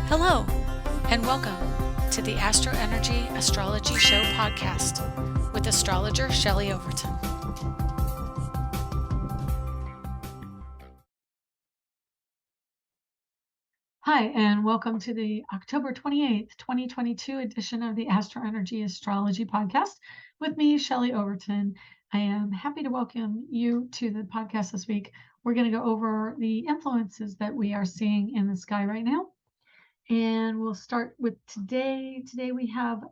Hello, and welcome to the AstroEnergy Astrology Show podcast with astrologer Shelley Overton. Hi, and welcome to the October 28th, 2022 edition of the AstroEnergy Astrology podcast with me, Shelley Overton. I am happy to welcome you to the podcast this week. We're going to go over the influences that we are seeing in the sky right now. And we'll start with today. Today we have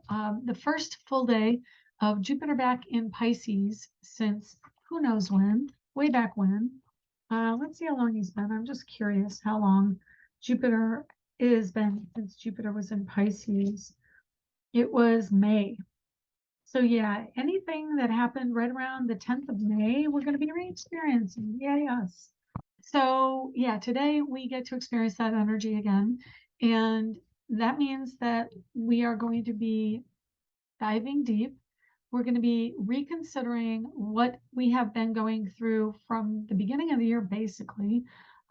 the first full day of Jupiter back in Pisces since who knows when, way back when. Let's see how long he's been. I'm just curious how long Jupiter has been since Jupiter was in Pisces. It was May. So yeah, anything that happened right around the 10th of May, we're going to be re-experiencing. Yay, us. So yeah, today we get to experience that energy again. And that means that we are going to be diving deep. We're going to be reconsidering what we have been going through from the beginning of the year, basically,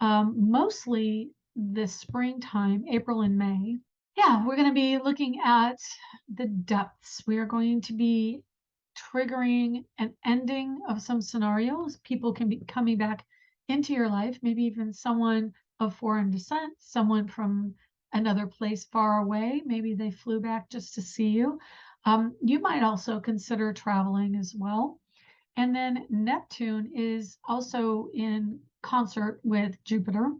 mostly this springtime, April and May. Yeah, we're going to be looking at the depths. We are going to be triggering an ending of some scenarios. People can be coming back into your life, maybe even someone of foreign descent, someone from another place far away. Maybe they flew back just to see you. You might also consider traveling as well. And then Neptune is also in concert with Jupiter.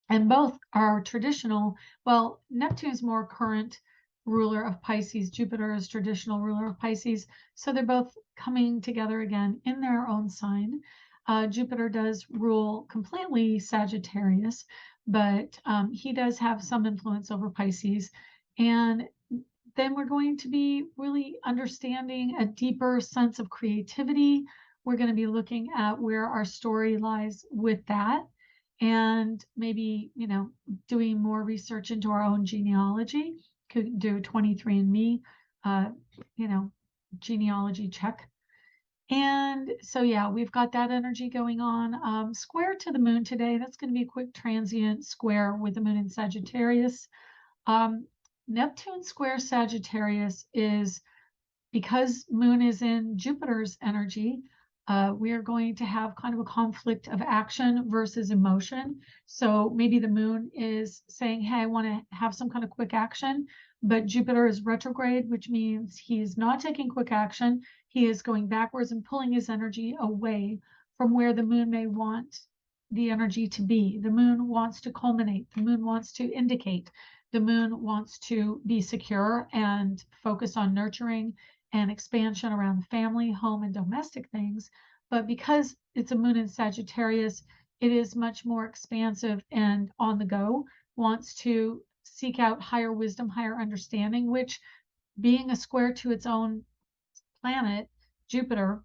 And both are traditional. Well, Neptune is more current ruler of Pisces. Jupiter is traditional ruler of Pisces. So they're both coming together again in their own sign. Jupiter does rule completely Sagittarius, but he does have some influence over Pisces. And then we're going to be really understanding a deeper sense of creativity. We're going to be looking at where our story lies with that, and maybe, doing more research into our own genealogy. Could do 23andMe, genealogy check. And so, yeah, we've got that energy going on. Square to the moon today. That's going to be a quick transient square with the moon in Sagittarius. Neptune square Sagittarius is because moon is in Jupiter's energy. We are going to have kind of a conflict of action versus emotion. So maybe the moon is saying, hey, I want to have some kind of quick action, but Jupiter is retrograde, which means he's not taking quick action. He is going backwards and pulling his energy away from where the moon may want the energy to be. The moon wants to culminate. The moon wants to indicate. The moon wants to be secure and focus on nurturing and expansion around the family, home, and domestic things. But because it's a moon in Sagittarius, it is much more expansive and on the go, wants to seek out higher wisdom, higher understanding, which, being a square to its own planet, Jupiter,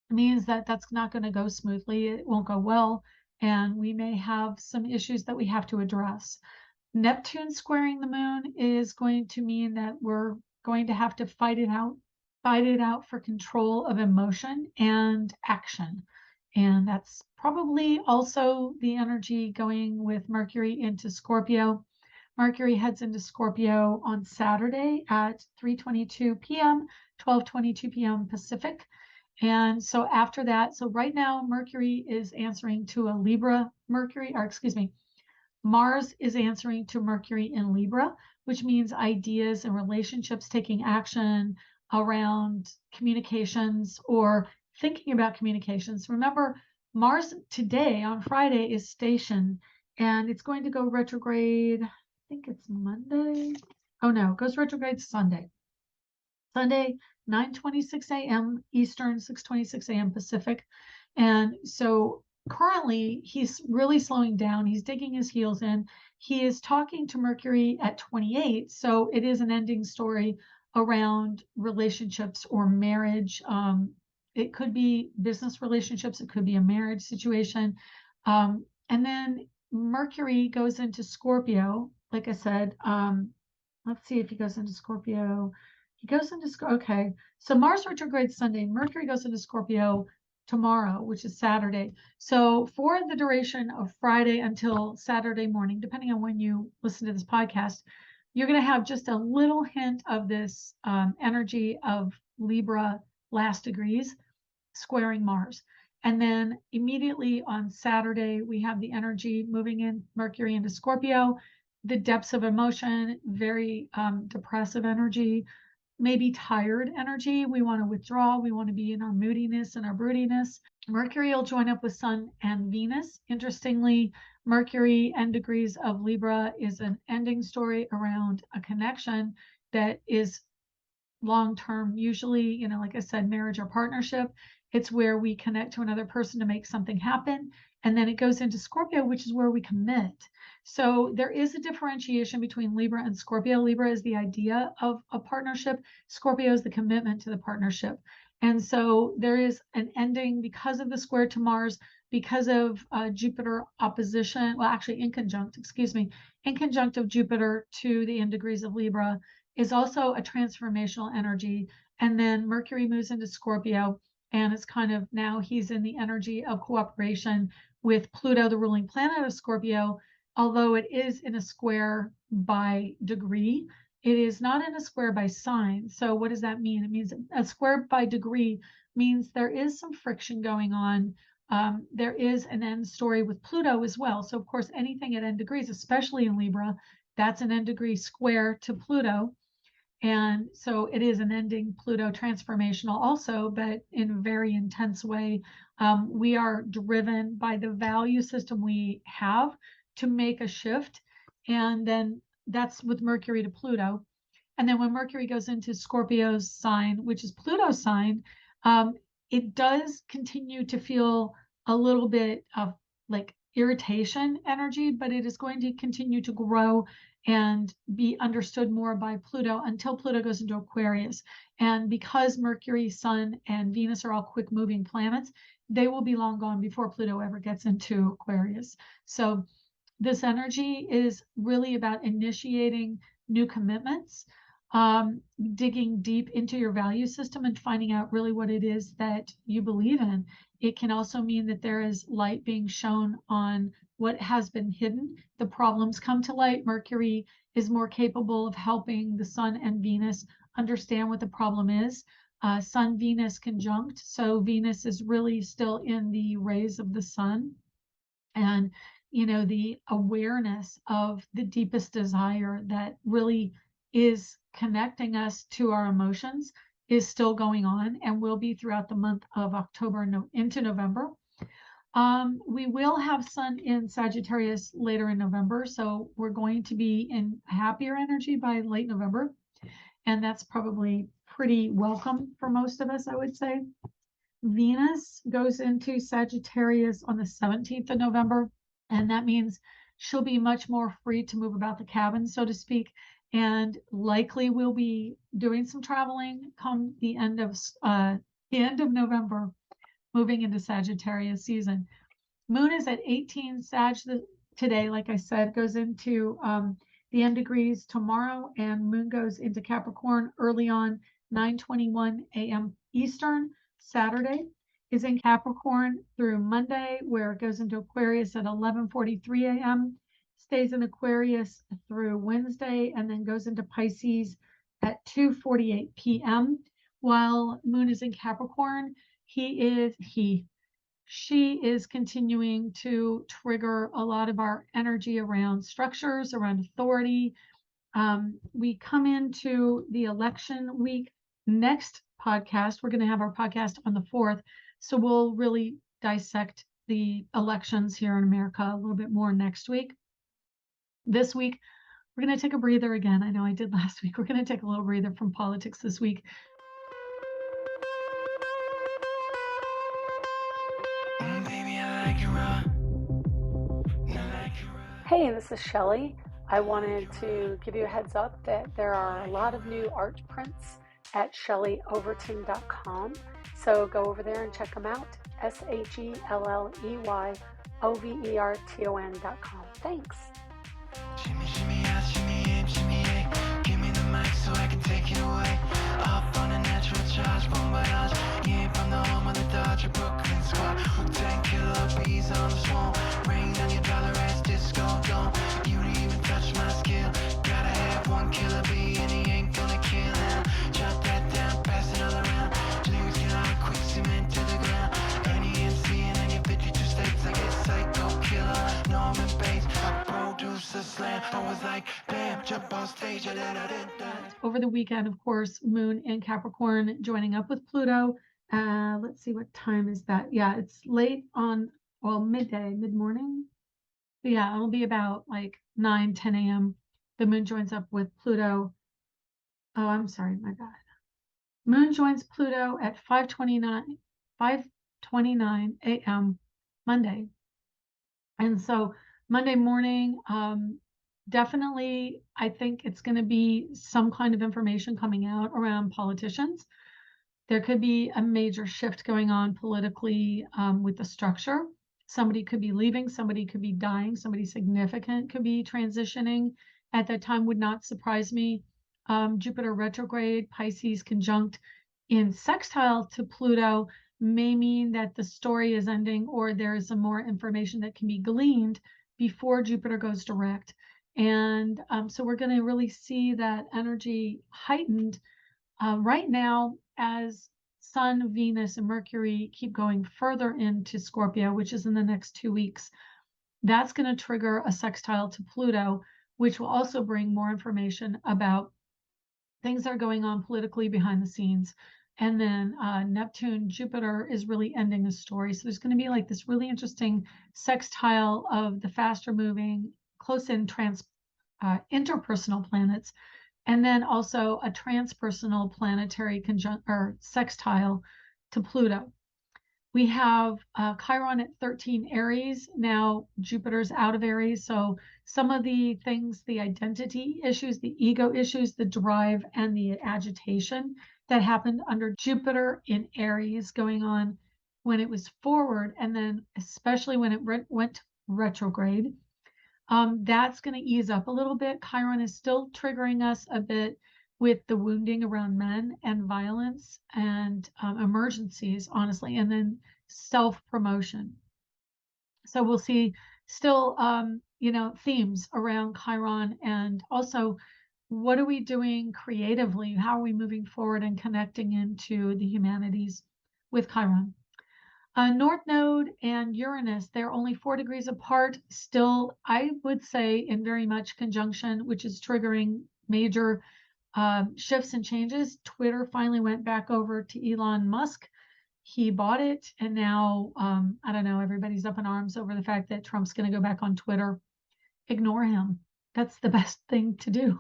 means that that's not going to go smoothly. It won't go well. And we may have some issues that we have to address. Neptune squaring the moon is going to mean that we're going to have to fight it out for control of emotion and action. And that's probably also the energy going with Mercury into Scorpio. Mercury heads into Scorpio on Saturday at 3:22 p.m., 12:22 p.m. Pacific. And so after that, so right now Mercury is answering to a Libra Mars is answering to Mercury in Libra, which means ideas and relationships, taking action around communications or thinking about communications. Remember, Mars today on Friday is stationed and it's going to go retrograde. I think it's Monday. Oh no, it goes retrograde Sunday. Sunday, 9:26 a.m. Eastern, 6:26 a.m. Pacific. And so currently he's really slowing down. He's digging his heels in. He is talking to Mercury at 28. So it is an ending story around relationships or marriage. It could be business relationships. It could be a marriage situation. And then Mercury goes into Scorpio. Like I said, let's see if he goes into Scorpio. He goes into okay. So Mars retrograde Sunday. Mercury goes into Scorpio tomorrow, which is Saturday. So for the duration of Friday until Saturday morning, depending on when you listen to this podcast, you're going to have just a little hint of this energy of Libra last degrees squaring Mars. And then immediately on Saturday, we have the energy moving in Mercury into Scorpio, the depths of emotion, very depressive energy, maybe tired energy. We want to withdraw. We want to be in our moodiness and our broodiness. Mercury will join up with Sun and Venus. Interestingly, Mercury and degrees of Libra is an ending story around a connection that is long-term, usually, like I said, marriage or partnership. It's where we connect to another person to make something happen. And then it goes into Scorpio, which is where we commit. So there is a differentiation between Libra and Scorpio. Libra is the idea of a partnership. Scorpio is the commitment to the partnership. And so there is an ending because of the square to Mars, because of Jupiter opposition, well, actually in conjunct of Jupiter to the end degrees of Libra is also a transformational energy. And then Mercury moves into Scorpio, and it's kind of now he's in the energy of cooperation with Pluto, the ruling planet of Scorpio. Although it is in a square by degree, it is not in a square by sign. So what does that mean? It means a square by degree means there is some friction going on. There is an end story with Pluto as well. So of course, anything at end degrees, especially in Libra, that's an end degree square to Pluto. And so it is an ending Pluto transformational also, but in a very intense way. We are driven by the value system we have to make a shift. And then that's with Mercury to Pluto. And then when Mercury goes into Scorpio's sign, which is Pluto's sign, it does continue to feel a little bit of like irritation energy, but it is going to continue to grow and be understood more by Pluto until Pluto goes into Aquarius. And because Mercury, Sun, and Venus are all quick moving planets, they will be long gone before Pluto ever gets into Aquarius. So this energy is really about initiating new commitments, digging deep into your value system and finding out really what it is that you believe in. It can also mean that there is light being shown on what has been hidden. The problems come to light. Mercury is more capable of helping the Sun and Venus understand what the problem is. Sun Venus conjunct. So Venus is really still in the rays of the sun. And, the awareness of the deepest desire that really is connecting us to our emotions is still going on and will be throughout the month of October into November. We will have Sun in Sagittarius later in November, so we're going to be in happier energy by late November, and that's probably pretty welcome for most of us, I would say. Venus goes into Sagittarius on the 17th of November, and that means she'll be much more free to move about the cabin, so to speak, and likely we'll be doing some traveling come the end of November, moving into Sagittarius season. Moon is at 18 Sag today, like I said, goes into the end degrees tomorrow, and Moon goes into Capricorn early on 9:21 a.m. Eastern. Saturday is in Capricorn through Monday, where it goes into Aquarius at 11:43 a.m., stays in Aquarius through Wednesday, and then goes into Pisces at 2:48 p.m. While Moon is in Capricorn, she is continuing to trigger a lot of our energy around structures, around authority. We come into the election week. Next podcast, we're going to have our podcast on the 4th. So we'll really dissect the elections here in America a little bit more next week. This week, we're going to take a breather again. I know I did last week. We're going to take a little breather from politics this week. Hey, this is Shelley. I wanted to give you a heads up that there are a lot of new art prints at ShelleyOverton.com. So go over there and check them out. ShelleyOverton.com. Thanks. Shimmy, shimmy, shimmy in, shimmy in. Give me the mic so I can take it away. Up on a natural charge, boom, barrage. Yeah, from the home of the Dodger, Brooklyn. Over the weekend, of course, Moon in Capricorn joining up with Pluto. Let's see, what time is that? Yeah, it's late on, well, midday, mid-morning. Yeah, it'll be about like 9, 10 a.m. The Moon joins up with Pluto. Oh, I'm sorry, my bad. Moon joins Pluto at 5:29 a.m. Monday. And so Monday morning, definitely, I think it's going to be some kind of information coming out around politicians. There could be a major shift going on politically with the structure. Somebody could be leaving, somebody could be dying, somebody significant could be transitioning. At that time, would not surprise me. Jupiter retrograde, Pisces conjunct in sextile to Pluto may mean that the story is ending, or there is some more information that can be gleaned before Jupiter goes direct. And so we're going to really see that energy heightened right now as Sun, Venus, and Mercury keep going further into Scorpio, which is in the next 2 weeks. That's going to trigger a sextile to Pluto, which will also bring more information about things that are going on politically behind the scenes. And then Neptune, Jupiter is really ending the story. So there's going to be like this really interesting sextile of the faster moving, close in interpersonal planets, and then also a transpersonal planetary conjunct or sextile to Pluto. We have Chiron at 13 Aries. Now Jupiter's out of Aries. So some of the things, the identity issues, the ego issues, the drive, and the agitation that happened under Jupiter in Aries going on when it was forward, and then especially when it went retrograde, that's going to ease up a little bit. Chiron is still triggering us a bit with the wounding around men and violence and emergencies, honestly, and then self-promotion. So we'll see still, themes around Chiron, and also what are we doing creatively? How are we moving forward and connecting into the humanities with Chiron? North Node and Uranus, they're only 4 degrees apart, still, I would say, in very much conjunction, which is triggering major shifts and changes. Twitter finally went back over to Elon Musk. He bought it, and now, I don't know, everybody's up in arms over the fact that Trump's going to go back on Twitter. Ignore him. That's the best thing to do.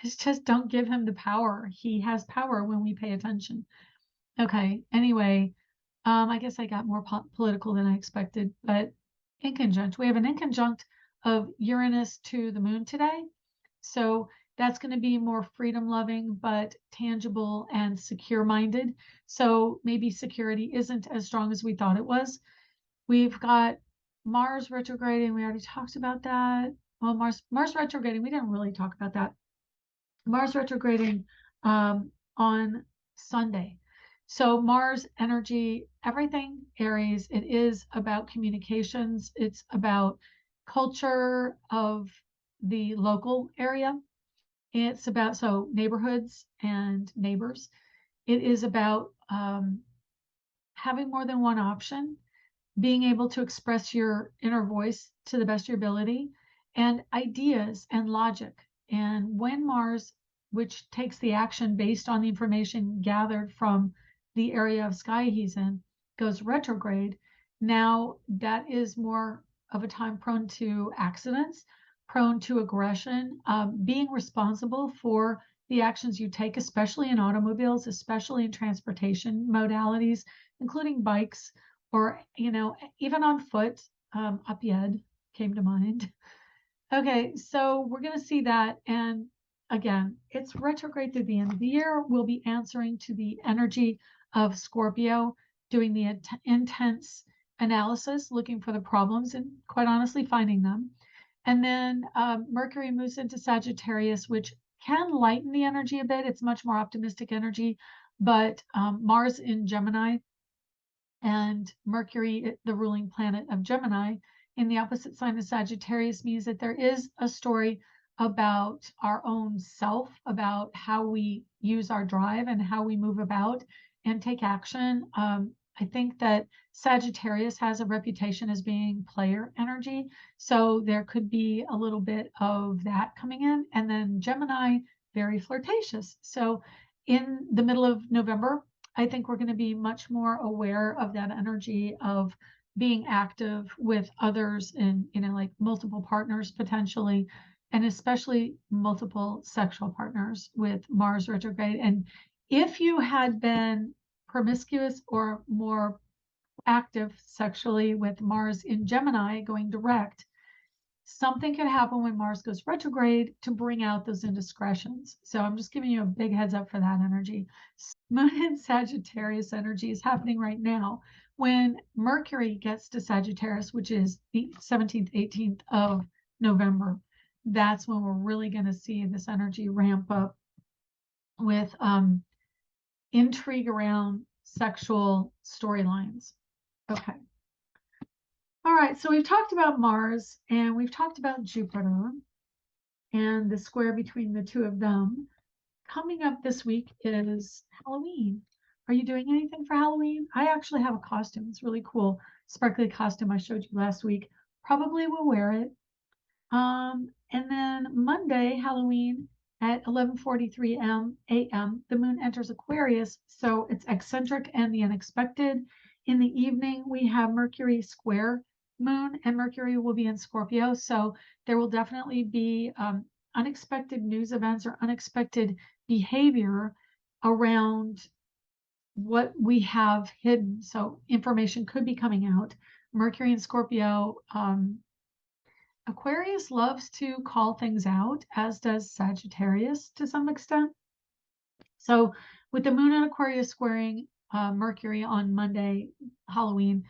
Is just don't give him the power. He has power when we pay attention. Okay, anyway, I guess I got more political than I expected, but inconjunct. We have an inconjunct of Uranus to the Moon today. So that's going to be more freedom loving, but tangible and secure minded. So maybe security isn't as strong as we thought it was. We've got Mars retrograding. We already talked about that. Well, Mars retrograding, we didn't really talk about that. Mars retrograding on Sunday. So Mars energy, everything Aries, it is about communications. It's about culture of the local area. It's about, so neighborhoods and neighbors. It is about having more than one option, being able to express your inner voice to the best of your ability, and ideas and logic. And when Mars, which takes the action based on the information gathered from the area of sky he's in, goes retrograde, now that is more of a time prone to accidents, prone to aggression, being responsible for the actions you take, especially in automobiles, especially in transportation modalities, including bikes, or even on foot. Upyed came to mind. Okay, so we're going to see that, and again, it's retrograde through the end of the year. We'll be answering to the energy of Scorpio, doing the intense analysis, looking for the problems, and quite honestly finding them. And then Mercury moves into Sagittarius, which can lighten the energy a bit. It's much more optimistic energy, but Mars in Gemini and Mercury, the ruling planet of Gemini, in the opposite sign of Sagittarius, means that there is a story about our own self, about how we use our drive and how we move about and take action. I think that Sagittarius has a reputation as being player energy, so there could be a little bit of that coming in. And then Gemini very flirtatious. So in the middle of November, I think we're going to be much more aware of that energy of being active with others and, like multiple partners potentially, and especially multiple sexual partners with Mars retrograde. And if you had been promiscuous or more active sexually with Mars in Gemini going direct, something could happen when Mars goes retrograde to bring out those indiscretions. So I'm just giving you a big heads up for that energy. Moon in Sagittarius energy is happening right now. When Mercury gets to Sagittarius, which is the 17th, 18th of November, that's when we're really going to see this energy ramp up with intrigue around sexual storylines. Okay. All right, so we've talked about Mars and we've talked about Jupiter and the square between the two of them. Coming up this week is Halloween. Are you doing anything for Halloween? I actually have a costume. It's really cool. Sparkly costume I showed you last week. Probably will wear it. And then Monday, Halloween at 11:43 a.m., the moon enters Aquarius, so it's eccentric and the unexpected. In the evening, we have Mercury square moon, and Mercury will be in Scorpio, so there will definitely be unexpected news events or unexpected behavior around what we have hidden. So information could be coming out. Mercury and Scorpio, Aquarius loves to call things out, as does Sagittarius to some extent. So with the moon in Aquarius squaring Mercury on Monday, Halloween,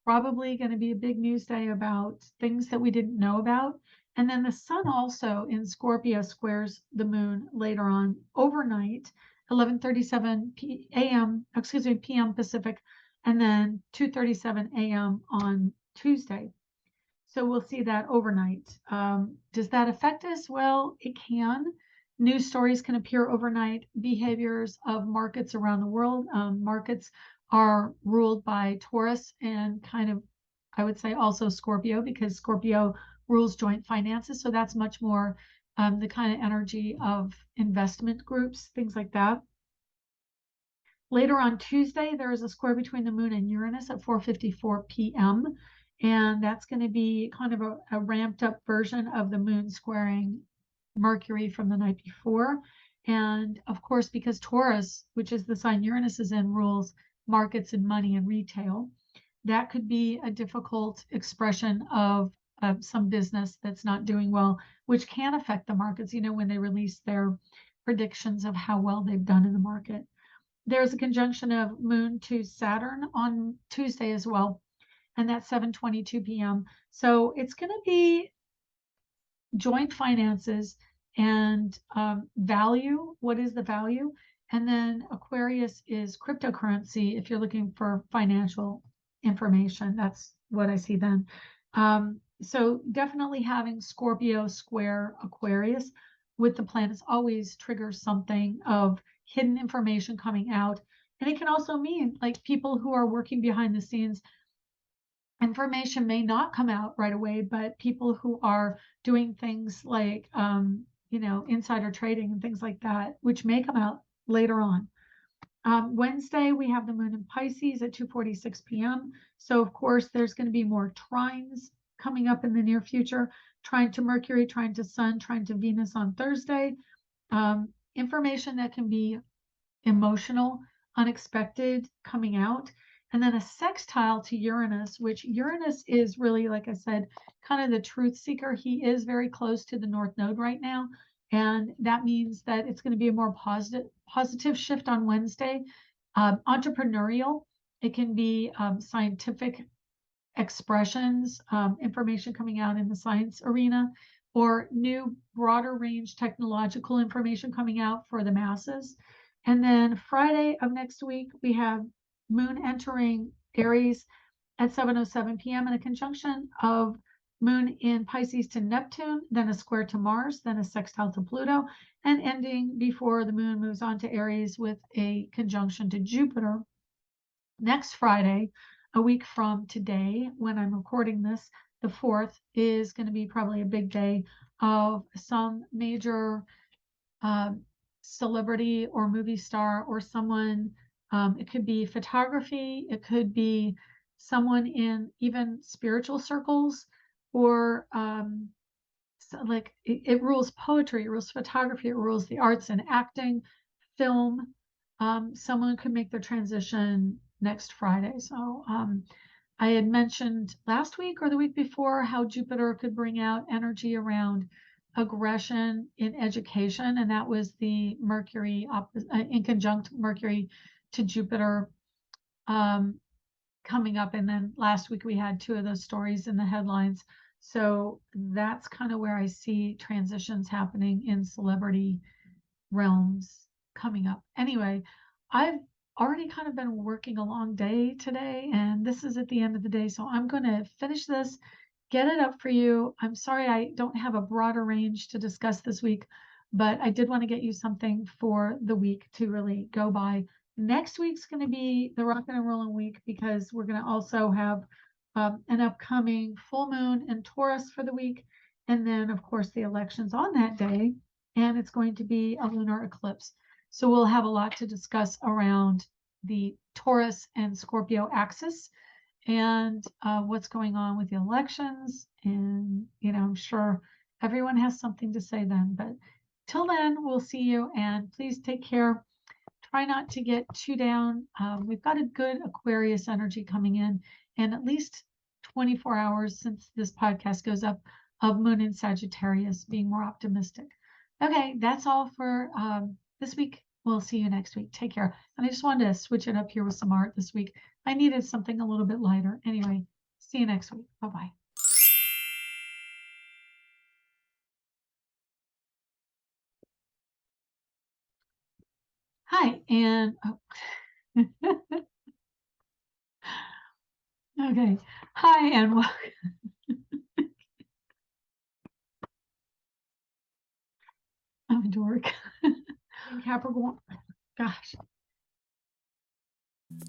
probably going to be a big news day about things that we didn't know about. And then the sun also in Scorpio squares the moon later on overnight, 11:37 p.m. Pacific, and then 2:37 a.m. on Tuesday. So we'll see that overnight. Does that affect us? Well, it can. News stories can appear overnight. Behaviors of markets around the world. Markets are ruled by Taurus and kind of, I would say, also Scorpio, because Scorpio rules joint finances. So that's much more the kind of energy of investment groups, things like that. Later on Tuesday, there is a square between the moon and Uranus at 4:54 p.m. And that's going to be kind of a ramped up version of the moon squaring Mercury from the night before. And of course, because Taurus, which is the sign Uranus is in, rules markets and money and retail, that could be a difficult expression of some business that's not doing well, which can affect the markets, when they release their predictions of how well they've done in the market. There's a conjunction of moon to Saturn on Tuesday as well, and that's 7:22 p.m. So it's going to be joint finances and value. What is the value? And then Aquarius is cryptocurrency. If you're looking for financial information, that's what I see then. So definitely having Scorpio square Aquarius with the planets always triggers something of hidden information coming out. And it can also mean like people who are working behind the scenes, information may not come out right away, but people who are doing things like, insider trading and things like that, which may come out later on. Wednesday, we have the moon in Pisces at 2:46 p.m. So, of course, there's going to be more trines coming up in the near future. Trine to Mercury, trine to Sun, trine to Venus on Thursday. Information that can be emotional, unexpected coming out. And then a sextile to Uranus, which Uranus is really, like I said, kind of the truth seeker. He is very close to the North Node right now. And that means that it's going to be a more positive shift on Wednesday. Entrepreneurial, it can be scientific expressions, information coming out in the science arena, or new, broader range technological information coming out for the masses. And then Friday of next week, we have moon entering Aries at 7:07 p.m. in a conjunction of moon in Pisces to Neptune, then a square to Mars, then a sextile to Pluto, and ending before the moon moves on to Aries with a conjunction to Jupiter. Next Friday, a week from today, when I'm recording this, the 4th, is going to be probably a big day of some major celebrity or movie star or someone. It could be photography, it could be someone in even spiritual circles, or so like it rules poetry, it rules photography, it rules the arts and acting, film. Someone could make their transition next Friday. So I had mentioned last week or the week before how Jupiter could bring out energy around aggression in education, and that was the Mercury in conjunct Mercury to Jupiter um, coming up. And then last week we had two of those stories in the headlines. So that's kind of where I see transitions happening in celebrity realms coming up. Anyway, I've already kind of been working a long day today, and this is at the end of the day. So I'm going to finish this, get it up for you. I'm sorry I don't have a broader range to discuss this week, but I did want to get you something for the week to really go by. Next week's going to be the rockin' and rollin' week because we're going to also have an upcoming full moon in Taurus for the week. And then, of course, the elections on that day, and it's going to be a lunar eclipse. So we'll have a lot to discuss around the Taurus and Scorpio axis and what's going on with the elections. And, I'm sure everyone has something to say then. But till then, we'll see you, and please take care. Try not to get too down. We've got a good Aquarius energy coming in, and at least 24 hours since this podcast goes up of Moon in Sagittarius, being more optimistic. Okay, that's all for this week. We'll see you next week. Take care. And I just wanted to switch it up here with some art this week. I needed something a little bit lighter. Anyway, see you next week. Bye-bye. Hi, and okay. Hi, and welcome. I'm a dork. In Capricorn. Gosh.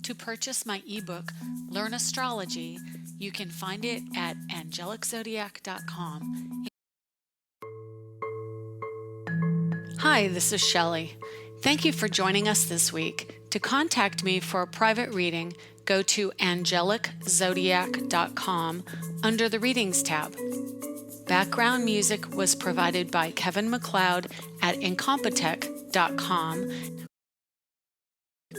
To purchase my ebook, Learn Astrology, you can find it at angeliczodiac.com. Hi, this is Shelley. Thank you for joining us this week. To contact me for a private reading, go to angeliczodiac.com under the Readings tab. Background music was provided by Kevin MacLeod at incompetech.com.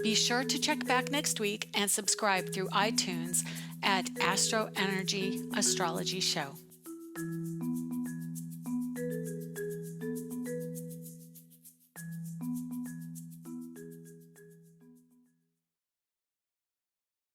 Be sure to check back next week and subscribe through iTunes at AstroEnergy Astrology Show.